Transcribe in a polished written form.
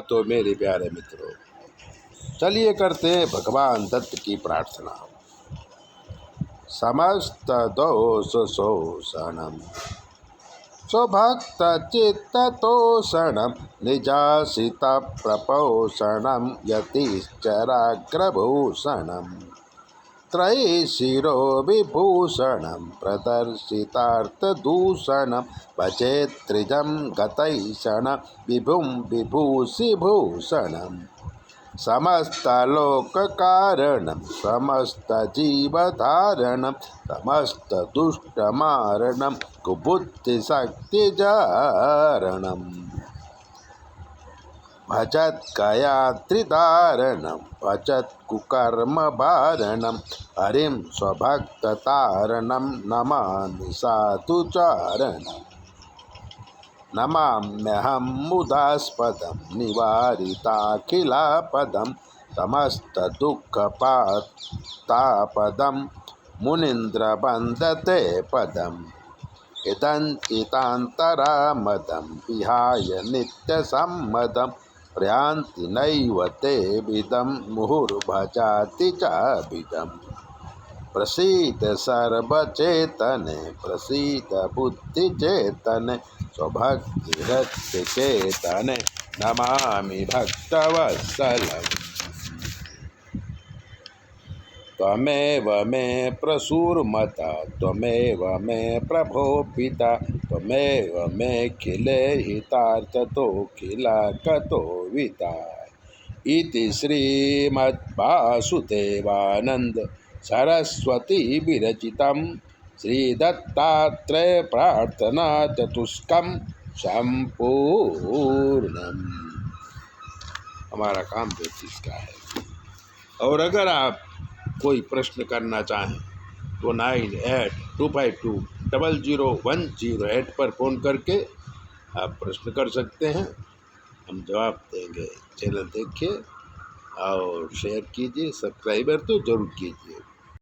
तो मेरे प्यारे मित्रों, चलिए करते हैं भगवान दत्त की प्रार्थना। समस्त दोष शोषणम स्वभक्त चित्त तोषणम निजासित प्रपोषणम यतिश्चराग्रभूषणम त्रयशिरो विभूषणं प्रदर्शितार्थदूषणं भजे त्रिजं गतैषण विभुं विभूषिभूषणम् समस्तलोककारणं समस्तजीवधारणं समस्तदुष्टमारणं कुबुद्धिशक्तिजारणम् भजत्कयात्रिदारणं भजत्कुकर्मभारणं हरिं स्वभक्ततारणं नमामि साधुचारणम् नमाम्यहं मुदास्पदं निवारिताखिलापदं समस्तदुःखपातापदं मुनीन्द्रवन्दते पदम् इदञ्चितान्तरामदं विहाय नित्यसम्मदं प्रयान्ति नैव ते विदं मुहुर्भजाति चाभिदम् प्रसीद सर्वचेतने प्रसीद बुद्धिचेतने स्वभक्तिरक्तचेतने नमामि भक्तवत्सलम् त्वमेव मे प्रसूर्मता त्वमेव मे प्रभो पिता त्वमेव मेऽखिले हितार्थतोऽखिलाकतो विता इति श्रीमद्वासुदेवानन्द सरस्वती विरचितं श्रीदत्तात्रेय प्रार्थना चतुष्कं संपूर्णम। हमारा काम 25 का है। और अगर आप कोई प्रश्न करना चाहें तो 9825200108 पर फ़ोन करके आप प्रश्न कर सकते हैं, हम जवाब देंगे। चैनल देखिए और शेयर कीजिए, सब्सक्राइबर तो जरूर कीजिए।